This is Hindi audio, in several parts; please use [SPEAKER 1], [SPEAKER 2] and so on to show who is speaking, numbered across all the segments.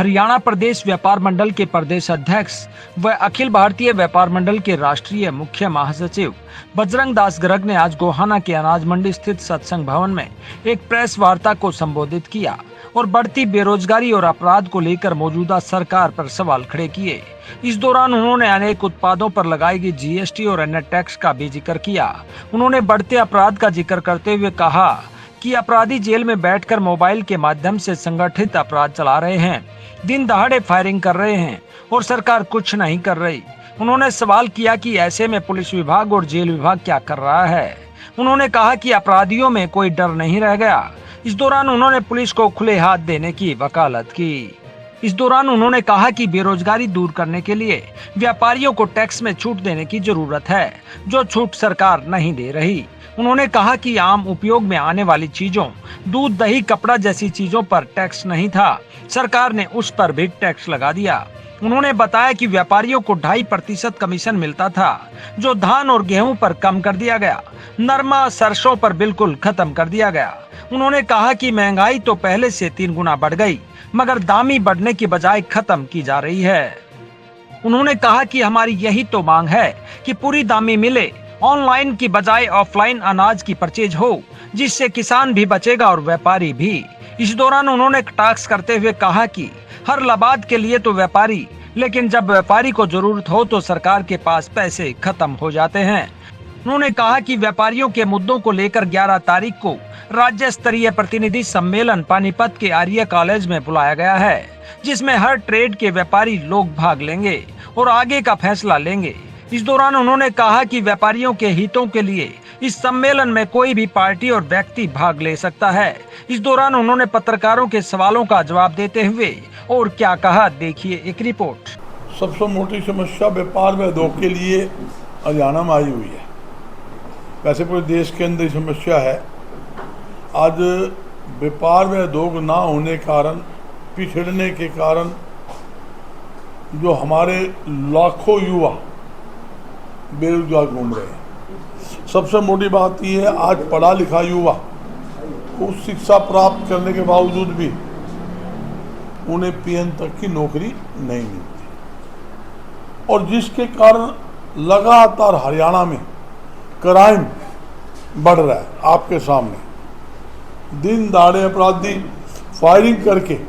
[SPEAKER 1] हरियाणा प्रदेश व्यापार मंडल के प्रदेश अध्यक्ष व अखिल भारतीय व्यापार मंडल के राष्ट्रीय मुख्य महासचिव बजरंग दास गर्ग ने आज गोहाना के अनाज मंडी स्थित सत्संग भवन में एक प्रेस वार्ता को संबोधित किया और बढ़ती बेरोजगारी और अपराध को लेकर मौजूदा सरकार पर सवाल खड़े किए। इस दौरान उन्होंने अनेक उत्पादों पर लगाई गई जीएसटी और अन्य टैक्स का भी जिक्र किया। उन्होंने बढ़ते अपराध का जिक्र करते हुए कहा कि अपराधी जेल में बैठकर मोबाइल के माध्यम से संगठित अपराध चला रहे हैं, दिन दहाड़े फायरिंग कर रहे हैं और सरकार कुछ नहीं कर रही। उन्होंने सवाल किया कि ऐसे में पुलिस विभाग और जेल विभाग क्या कर रहा है। उन्होंने कहा कि अपराधियों में कोई डर नहीं रह गया। इस दौरान उन्होंने पुलिस को खुले हाथ देने की वकालत की। इस दौरान उन्होंने कहा कि बेरोजगारी दूर करने के लिए व्यापारियों को टैक्स में छूट देने की जरूरत है, जो छूट सरकार नहीं दे रही। उन्होंने कहा कि आम उपयोग में आने वाली चीजों, दूध, दही, कपड़ा जैसी चीजों पर टैक्स नहीं था, सरकार ने उस पर भी टैक्स लगा दिया। उन्होंने बताया कि व्यापारियों को 2.5% कमीशन मिलता था, जो धान और गेहूं पर कम कर दिया गया। नरमा, सरसों पर बिल्कुल खत्म कर दिया गया। उन्होंने कहा कि महंगाई तो पहले से 3 गुना बढ़ गई, मगर दामी बढ़ने की बजाय खत्म की जा रही है। उन्होंने कहा कि हमारी यही तो मांग है कि पूरी दामी मिले, ऑनलाइन की बजाय ऑफलाइन अनाज की परचेज हो, जिससे किसान भी बचेगा और व्यापारी भी। इस दौरान उन्होंने कटाक्ष करते हुए कहा कि हर लबाद के लिए तो व्यापारी, लेकिन जब व्यापारी को जरूरत हो तो सरकार के पास पैसे खत्म हो जाते हैं। उन्होंने कहा कि व्यापारियों के मुद्दों को लेकर 11 तारीख को राज्य स्तरीय प्रतिनिधि सम्मेलन पानीपत के आर्य कॉलेज में बुलाया गया है, जिसमें हर ट्रेड के व्यापारी लोग भाग लेंगे और आगे का फैसला लेंगे। इस दौरान उन्होंने कहा कि व्यापारियों के हितों के लिए इस सम्मेलन में कोई भी पार्टी और व्यक्ति भाग ले सकता है। इस दौरान उन्होंने पत्रकारों के सवालों का जवाब देते हुए और क्या कहा, देखिए एक रिपोर्ट।
[SPEAKER 2] सबसे मोटी समस्या व्यापार में उद्योग के लिए हरियाणा में आई हुई है। वैसे पूरे देश के अंदर समस्या है। आज व्यापार में उद्योग ना होने कारण, पिछड़ने के कारण जो हमारे लाखों युवा बेरोजगार घूम रहे हैं। सबसे मोटी बात यह है, आज पढ़ा लिखा युवा उच्च शिक्षा प्राप्त करने के बावजूद भी उन्हें पीएन तक की नौकरी नहीं मिलती, और जिसके कारण लगातार हरियाणा में क्राइम बढ़ रहा है। आपके सामने दिन दहाड़े अपराधी फायरिंग करके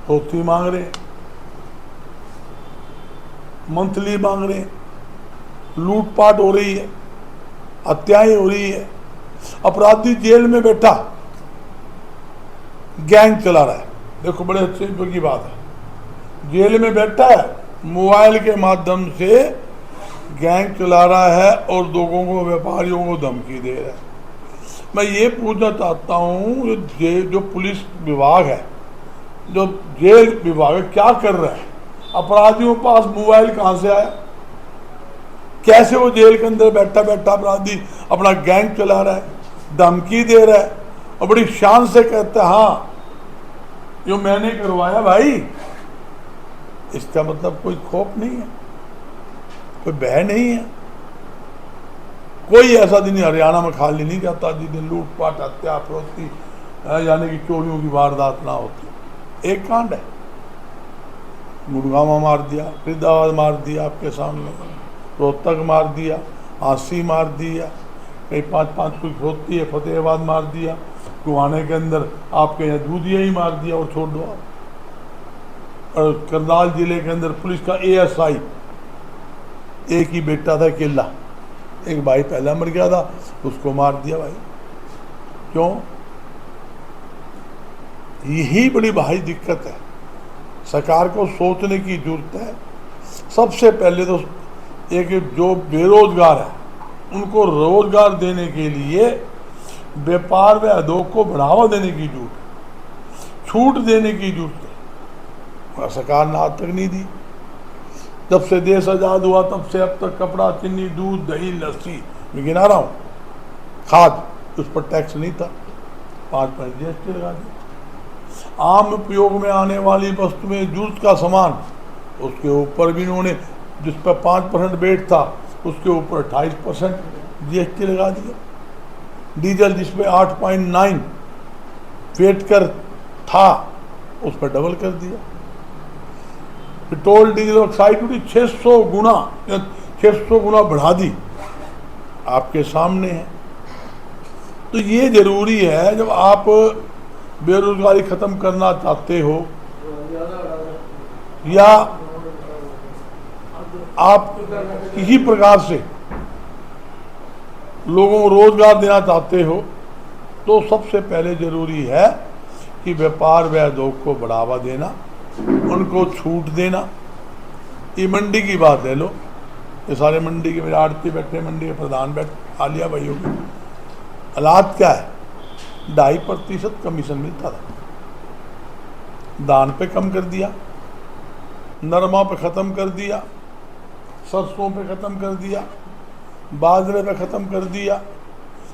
[SPEAKER 2] होती मांग रहे, मंथली मांग रहे, लूटपाट हो रही है, हत्याएं हो रही है। अपराधी जेल में बैठा गैंग चला रहा है। देखो, बड़े अच्छे की बात है, जेल में बैठा है, मोबाइल के माध्यम से गैंग चला रहा है और लोगों को, व्यापारियों को धमकी दे रहा है। मैं ये पूछना चाहता हूँ, जो पुलिस विभाग है, जो जेल विभाग है, क्या कर रहा है? अपराधियों के पास मोबाइल कहाँ से आया? कैसे वो जेल के अंदर बैठा बैठा अपराधी अपना गैंग चला रहा है, धमकी दे रहा है और बड़ी शान से कहता है हाँ जो मैंने करवाया भाई। इसका मतलब कोई खौफ नहीं है, कोई भय नहीं है। कोई ऐसा दिन हरियाणा में खाली नहीं जाता जिस दिन लूटपाट, हत्या, फरोख्ती यानी कि चोरियों की वारदात ना होती। एक कांड है, गुड़गांव मार दिया, फरीदाबाद मार दिया, आपके सामने रोहतक मार दिया, आसी मार दिया, कहीं 5-5 कुछ होती है, फतेहाबाद मार दिया, गुहाने के अंदर आपके यहाँ दूधिया ही मार दिया और छोड़ दो। और करनाल जिले के अंदर पुलिस का एएसआई, एक ही बेटा था अकेला, एक भाई पहला मर गया था, उसको मार दिया भाई। क्यों? यही बड़ी भारी दिक्कत है। सरकार को सोचने की जरूरत है। सबसे पहले तो एक जो बेरोजगार है उनको रोजगार देने के लिए व्यापार में उद्योग को बढ़ावा देने की जरूरत है, छूट देने की जरूरत है। और सरकार ने आज तक नहीं दी। जब से देश आज़ाद हुआ तब से अब तक कपड़ा, चीनी, दूध, दही, लस्सी मैं गिना रहा हूँ, खाद, उस पर टैक्स नहीं था, 5% जीएसटी लगा दी। आम उपयोग में आने वाली वस्तुएं, जरूरत का सामान, उसके ऊपर भी इन्होंने, जिस पर 5% वेट था उसके ऊपर 28% जीएसटी लगा दिया। डीजल जिसमें 8.9 वेट कर था उस पर डबल कर दिया। पेट्रोल डीजल एक्साइज ड्यूटी 600 गुना बढ़ा दी, आपके सामने है। तो ये जरूरी है, जब आप बेरोजगारी खत्म करना चाहते हो या आप किसी प्रकार से लोगों को रोजगार देना चाहते हो, तो सबसे पहले जरूरी है कि व्यापार व उद्योग को बढ़ावा देना, उनको छूट देना। ये मंडी की बात ले लो, ये सारे मंडी के मेरे आड़ती बैठे, मंडी के प्रधान बैठे, आलिया भाइयों के हालात क्या है, 2.5% कमीशन मिलता था, दान पे कम कर दिया, नरमा पे ख़त्म कर दिया, सरसों पे ख़त्म कर दिया, बाजरे पे ख़त्म कर दिया।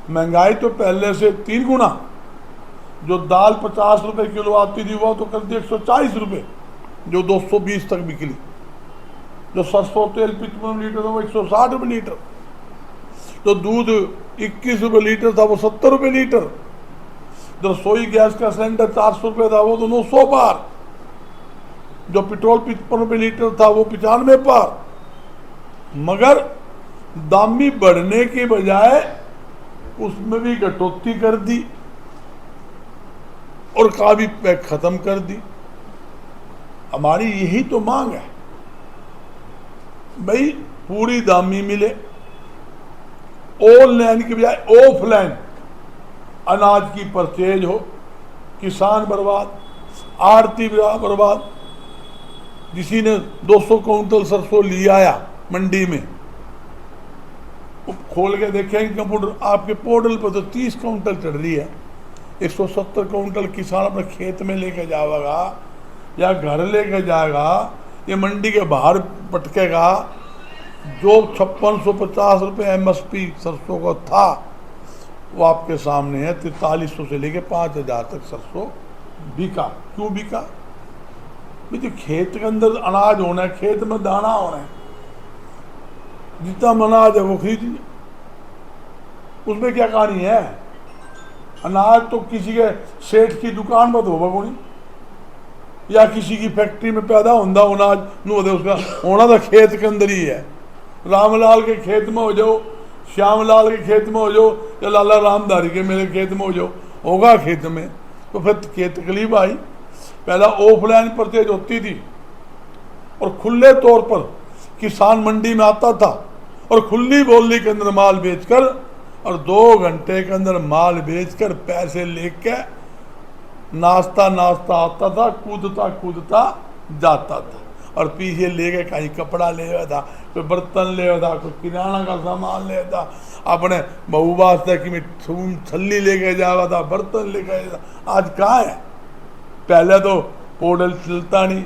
[SPEAKER 2] महंगाई तो पहले से 3 गुना, जो दाल 50 रुपए किलो आती थी वो तो कर दी 140 रुपये, जो 220 तक बिकली। जो सरसों तेल 55 लीटर था वो 160 रुपये लीटर, जो दूध 21 रुपये लीटर था वो 70 रुपये लीटर, जो रसोई गैस का सिलेंडर 400 रुपये था वो तो 900 पार, जो पेट्रोल 55 रुपये लीटर था वो 95 पार। मगर दामी बढ़ने के बजाय उसमें भी कटौती कर दी और काफी पैक खत्म कर दी। हमारी यही तो मांग है भाई, पूरी दामी मिले, ऑनलाइन की बजाय ऑफलाइन अनाज की परचेज हो। किसान बर्बाद, आड़ती बर्बाद। किसी ने 200 क्विंटल सरसों लिया आया मंडी में, खोल के देखेंगे कंप्यूटर आपके पोर्टल पर तो 30 क्विंटल चढ़ रही है। 170 क्विंटल किसान अपने खेत में लेके जाएगा या घर लेके जाएगा, ये मंडी के बाहर पटकेगा। जो 5650 रुपये MSP सरसों का था वो आपके सामने है। 4300 से लेके 5000 तक सरसों बिका। क्यों बिका? तो खेत के अंदर अनाज होना है, खेत में दाना होना है, जितना अनाज है वो खरीदिए। उसमें क्या कहानी है? अनाज तो किसी के सेठ की दुकान पर होगा कोई, या किसी की फैक्ट्री में पैदा होता अनाज नू होता, उसका होना तो खेत के अंदर ही है। रामलाल के खेत में हो जाओ, श्यामलाल के खेत में हो जाओ, या लाला रामधारी के मेरे खेत में हो जाओ, होगा खेत में। तो फिर खेत तकलीफ आई। पहला ऑफलाइन परचेज होती थी और खुले तौर पर किसान मंडी में आता था और खुली बोली के अंदर माल बेचकर और 2 घंटे के अंदर माल बेचकर पैसे लेके नाश्ता आता था, कूदता जाता था। और पीछे लेके कहीं कपड़ा ले रहा था, कोई बर्तन ले रहा था, कोई किराना का सामान ले रहा था, अपने बहू वास्ते कि मैं छल्ली लेके जा रहा था, बर्तन लेके जा। आज कहाँ है? पहले तो पोर्टल चलता नहीं,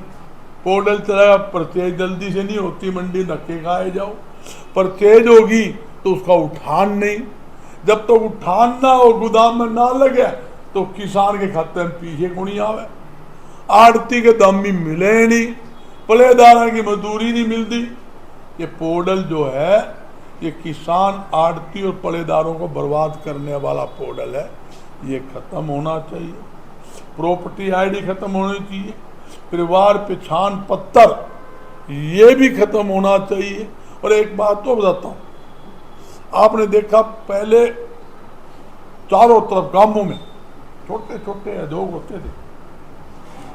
[SPEAKER 2] पोर्टल चलेगा परचेज जल्दी से नहीं होती, मंडी धक्के खाए जाओ। परचेज होगी तो उसका उठान नहीं, जब तक तो उठान ना हो, गोदाम में ना लगे, तो किसान के खाते में पीछे को नहीं आवे। आड़ती के दाम भी मिले नहीं, पलेदार की मजदूरी नहीं मिलती। ये पोर्टल जो है ये किसान, आड़ती और पलेदारों को बर्बाद करने वाला पोर्टल है। ये खत्म होना चाहिए। प्रॉपर्टी आईडी खत्म होनी चाहिए। परिवार पहचान पत्र ये भी खत्म होना चाहिए। और एक बात तो बताता हूँ, आपने देखा पहले चारों तरफ गांवों में छोटे छोटे उद्योग होते थे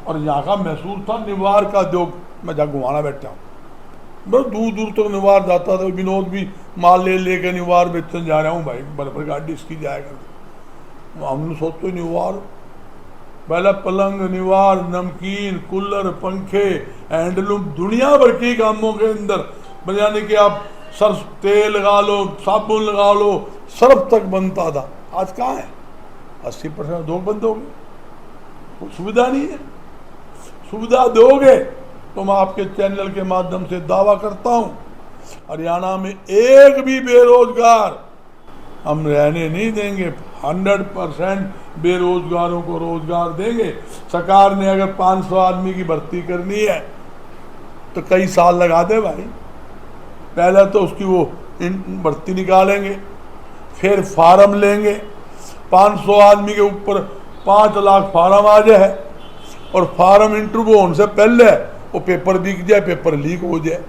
[SPEAKER 2] और यहाँ का महसूस था निवार का उद्योग। मैं जहाँ घुमाना बैठा हूँ, बस दूर दूर तक निवार जाता था। विनोद भी माल लेके निवार बेचने जा रहा हूँ भाई, बराबर गाड़ी इसकी जाएगा। हमने सोचते निवार पहले पलंग, निवार, नमकीन, कूलर, पंखे, हैंडलूम, दुनिया भर के कामों के अंदर यानी कि आप सर्फ तेल लगा लो, साबुन लगा लो, सर्फ तक बनता था। आज कहाँ है? 80% उद्योग बंद हो गए। सुविधा नहीं है। सुविधा दोगे तो मैं आपके चैनल के माध्यम से दावा करता हूँ हरियाणा में एक भी बेरोजगार हम रहने नहीं देंगे। 100% बेरोजगारों को रोजगार देंगे। सरकार ने अगर 500 आदमी की भर्ती करनी है तो कई साल लगा दे भाई। पहले तो उसकी वो भर्ती निकालेंगे, फिर फार्म लेंगे। 500 आदमी के ऊपर 5 लाख फार्म आ जाए, और फार्म इंटरव्यू होने से पहले वो पेपर बिक जाए, पेपर लीक हो जाए,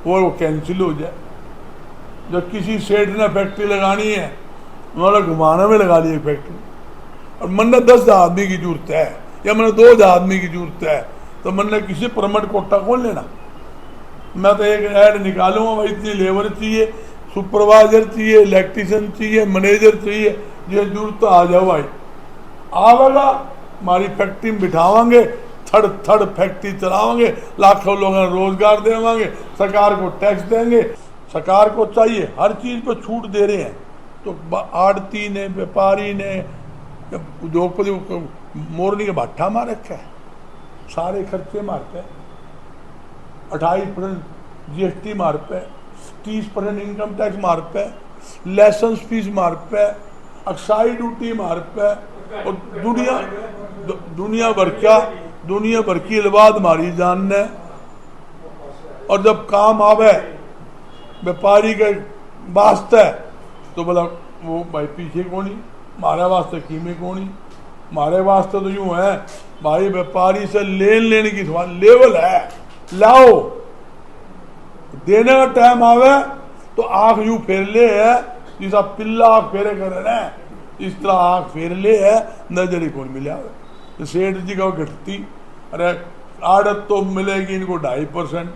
[SPEAKER 2] वो कैंसिल हो जाए। जब किसी सेठ ने फैक्ट्री लगानी है, उन्होंने घुमाने में लगा ली एक फैक्ट्री, और मन ने 10 आदमी की जरूरत है या मैंने 2 आदमी की जरूरत है, तो मन ने किसी परमिट कोटा कौन लेना। मैं तो एक ऐड निकालूंगा, भाई इतनी लेबर चाहिए, सुपरवाइजर चाहिए, इलेक्ट्रीशियन चाहिए, मैनेजर चाहिए, ये जरूरत तो आ जाओ भाई, आवेगा हमारी फैक्ट्री में बिठावांगे, थर्ड फैक्ट्री चलावांगे, लाखों लोगों को रोजगार देवांगे, सरकार को टैक्स देंगे। सरकार को चाहिए हर चीज़ पर छूट दे रहे हैं, तो आड़ती ने, व्यापारी ने, उद्योगपति मोरनी के भट्ठा मार रखा है, सारे खर्चे मारते हैं। 28% GST मार पे, 30% इनकम टैक्स मार पे, लाइसेंस फीस मार पे, अक्साई ड्यूटी मार पे, और दुनिया भर की इलवाद मारी जान ने। और जब काम आवे व्यापारी के वास्ते तो बोला वो भाई पीछे कोनी, हमारे वास्ते कीमे कोनी, हमारे वास्ते तो यूं है भाई व्यापारी से लेने की लेवल है, लाओ देने का टाइम आवे तो आंख यूं फेर ले है, जिसा पिल्ला आंख फेरे करे ना, इस तरह आंख फेर ले है, नजर ही कौन मिले आवे। तो सेठ जी का घटती, अरे आड़त तो मिलेगी इनको 2.5%,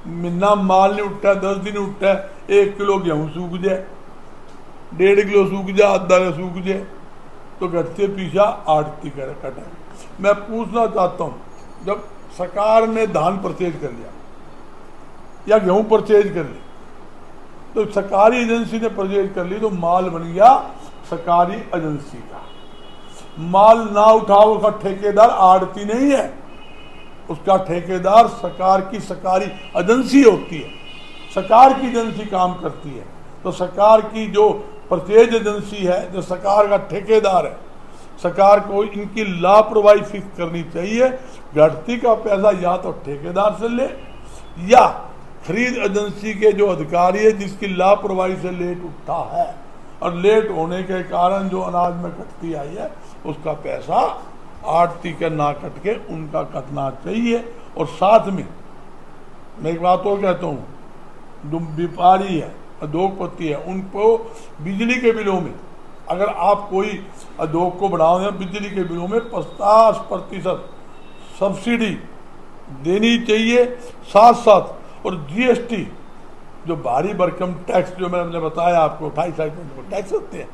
[SPEAKER 2] महीना माल नहीं उठा, 10 दिन उठा, 1 किलो गेहूँ सूख जाए, 1.5 किलो सूख जाए, आधा किलो सूख जाए, तो घटते पीछा आड़ती करे कटा। मैं पूछना चाहता हूँ, जब सरकार ने धान परचेज कर लिया या गेहूं परचेज कर ली, तो सरकारी एजेंसी ने परचेज कर ली, तो माल बन गया सरकारी एजेंसी का। माल ना उठाओ, उसका ठेकेदार आड़ती नहीं है, उसका ठेकेदार सरकार की सरकारी एजेंसी होती है, सरकार की एजेंसी काम करती है। तो सरकार की जो परचेज एजेंसी है, जो सरकार का ठेकेदार है, सरकार को इनकी लापरवाही फिक्स करनी चाहिए। घटती का पैसा या तो ठेकेदार से ले, या खरीद एजेंसी के जो अधिकारी है जिसकी लापरवाही से लेट उठा है, और लेट होने के कारण जो अनाज में कटती आई है, उसका पैसा आड़ती के ना कट के उनका कटना चाहिए। और साथ में मैं एक बात और कहता हूँ, जो व्यापारी है, उद्योगपति है, उनको बिजली के बिलों में, अगर आप कोई उद्योग को बढ़ाओ दें, बिजली के बिलों में 50% सब्सिडी देनी चाहिए। साथ साथ और GST जो भारी भरकम टैक्स, जो मैंने बताया आपको 28% टैक्स होते हैं,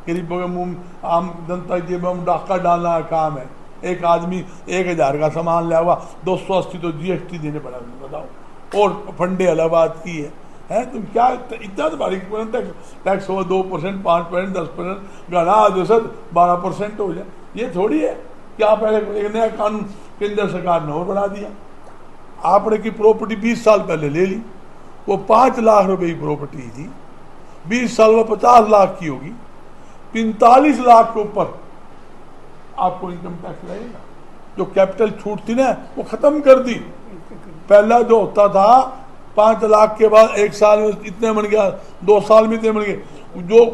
[SPEAKER 2] गरीबों के मुंह, आम जनता की जेब में डाका डालना का काम है। एक आदमी 1000 का सामान लिया हुआ, 280 तो GST देने पड़ा, बताओ। और फंडे अलग बात की है तुम क्या इतना तो भारी टैक्स हो, 2%, 5%, 10%, गणा 12% हो जाए, ये थोड़ी है कि आप एक नया कानून केंद्र सरकार ने और बढ़ा दिया। आपने की प्रॉपर्टी 20 साल पहले ले ली, वो 5 लाख रुपए की प्रॉपर्टी थी, 20 साल में 50 लाख की होगी, 45 लाख के ऊपर आपको इनकम टैक्स लगेगा। जो कैपिटल छूट थी ना, वो खत्म कर दी। पहला जो होता था 5 लाख के बाद 1 साल में इतने बन गया, 2 साल में इतने बन गए, जो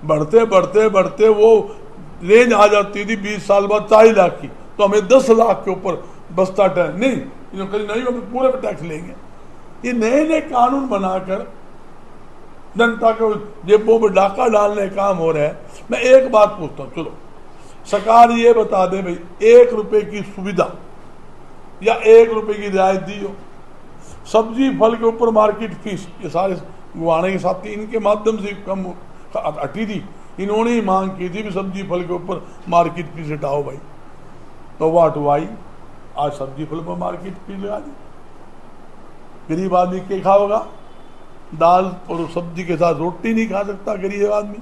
[SPEAKER 2] बढ़ते बढ़ते बढ़ते वो रेंज आ जाती थी 20 साल बाद 40 लाख की, तो हमें 10 लाख के ऊपर बस्ता टैक्स नहीं, नहीं हम पूरे पे टैक्स लेंगे। ये नए नए कानून बनाकर जनता के जेबों में डाका डालने का काम हो रहा है। मैं एक बात पूछता हूँ, चलो सरकार ये बता दे भाई, 1 रुपए की सुविधा या 1 रुपए की रियायत दी हो, सब्जी फल के ऊपर मार्केट फीस, ये सारे गुवाने के साथ इनके माध्यम से कम हटी थी, इन्होंने ही मांग की थी भी सब्जी फल के ऊपर मार्केट फीस हटाओ भाई, तो वो हटवाई, आज सब्जी फल पर मार्केट फीस लगा दी। गरीब आदमी क्या खाओगा, दाल और सब्जी के साथ रोटी नहीं खा सकता गरीब आदमी।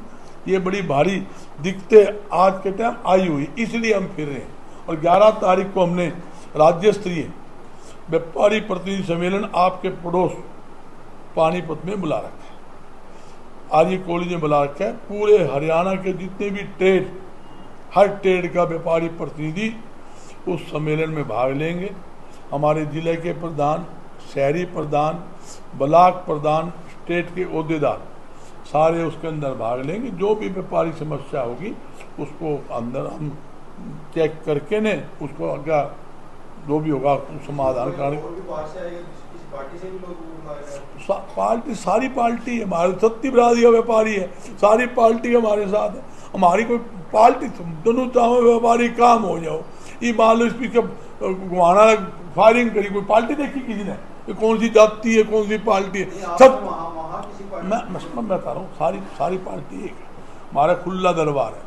[SPEAKER 2] ये बड़ी भारी दिक्कतें आज के टाइम आई हुई, इसलिए हम फिर रहे हैं। और 11 तारीख को हमने राज्य स्तरीय व्यापारी प्रतिनिधि सम्मेलन आपके पड़ोस पानीपत में बुला रखा है, आर्य कॉलेज में बुला रखा है। पूरे हरियाणा के जितने भी ट्रेड, हर ट्रेड का व्यापारी प्रतिनिधि उस सम्मेलन में भाग लेंगे। हमारे जिले के प्रधान, शहरी प्रधान, ब्लॉक प्रधान, स्टेट के ओहदेदार सारे उसके अंदर भाग लेंगे। जो भी व्यापारी समस्या होगी उसको अंदर हम चेक करके ने उसको आगे जो भी होगा समाधान कराने। पार्टी सारी पार्टी हमारे सत्य विरोधी का व्यापारी है, सारी पार्टी हमारे साथ है। हमारी कोई पार्टी दोनों चाहो व्यापारी काम हो जाओ। ये मान लो स्पीकर घुमाना फायरिंग करी, कोई पार्टी देखी किसी ने? ये कौन सी जाति है, कौन सी पार्टी है? सब मैं बता रहा हूँ, सारी पार्टी एक है। हमारा खुला दरबार है,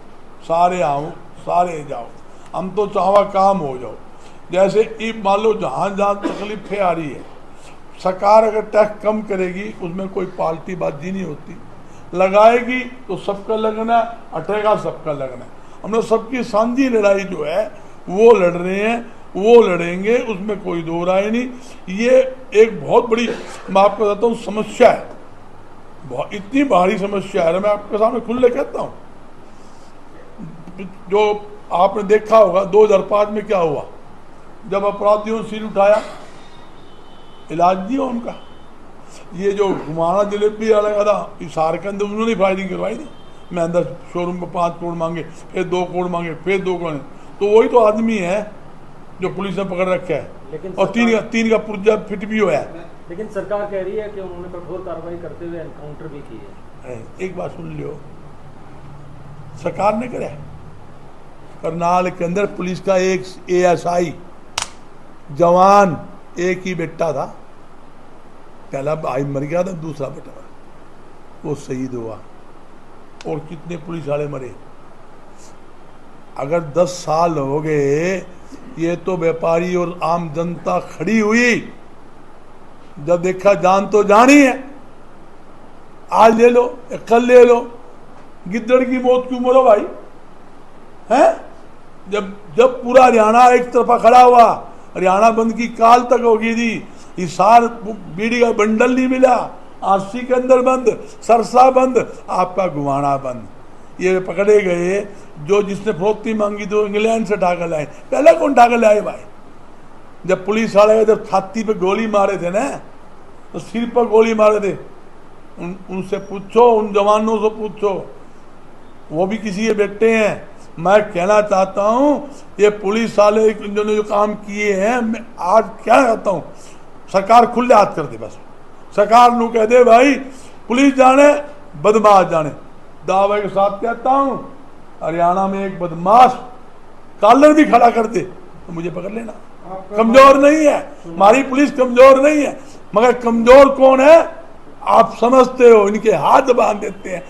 [SPEAKER 2] सारे आओ सारे जाओ। हम तो चाहवा काम हो जाओ। जैसे ये मान लो जहाँ तकलीफें आ रही है, सरकार अगर टैक्स कम करेगी उसमें कोई पार्टी बाजी नहीं होती। लगाएगी तो सबका लगना, हटेगा सबका लगना। हमने सबकी साझी लड़ाई जो है वो लड़ रहे हैं, वो लड़ेंगे, उसमें कोई दो राय नहीं। ये एक बहुत बड़ी, मैं आपको बताता हूँ, समस्या है, इतनी भारी समस्या है। मैं आपके सामने खुले कहता हूँ, जो आपने देखा होगा 2005 में क्या हुआ, जब अपराधियों ने सिर उठाया, इलाज नहीं हुआ उनका। ये जो घुमाना जलेबी वाला लगा था इसार के अंदर, उन्होंने फायरिंग करवाई थी। मैं अंदर शोरूम में 5 करोड़ मांगे, फिर 2 करोड़ मांगे, फिर 2 करोड़। तो वही तो आदमी है जो पुलिस ने पकड़ रखा है, और तीन का पुर्जा फिट भी हुआ है।
[SPEAKER 3] लेकिन सरकार कह रही है कि उन्होंने कठोर कार्रवाई करते हुए एनकाउंटर भी की है।
[SPEAKER 2] एक बात सुन लियो, सरकार ने करे। करनाल के अंदर पुलिस का एक ASI जवान, एक ही बेटा था, पहला भाई मर गया था, दूसरा बेटा वो शहीद हुआ। और कितने पुलिस वाले मरे। अगर 10 साल हो गए, ये तो व्यापारी और आम जनता खड़ी हुई, जब देखा जान तो जानी है, आज ले लो कल ले लो। गिद्दड़ की मौत क्यों मरो भाई, हैं? जब पूरा हरियाणा एक तरफा खड़ा हुआ, हरियाणा बंद की काल तक हो गई थी। हिसार बीड़ी का बंडल नहीं मिला, RC के अंदर बंद, सरसा बंद, आपका घुमाना बंद। ये पकड़े गए, जो जिसने फरोख्ती मांगी तो इंग्लैंड से ढाका लाए। पहले कौन ढाका लाए भाई? जब पुलिस वाले जब छाती पे गोली मारे थे ना, तो सिर पर गोली मारे थे। उनसे पूछो, उन जवानों से पूछो, वो भी किसी के बेटे हैं। मैं कहना चाहता हूं, ये पुलिस वाले जिन्होंने जो काम किए हैं, मैं आज क्या कहता हूं, सरकार खुले हाथ कर दे। बस सरकार नू कह दे भाई, पुलिस जाने बदमाश जाने। दावे के साथ कहता हूं, हरियाणा में एक बदमाश कॉलर भी खड़ा कर दे तो मुझे पकड़ लेना। कमजोर नहीं है हमारी पुलिस, कमजोर नहीं है। मगर कमजोर कौन है आप समझते हो? इनके हाथ बांध देते हैं,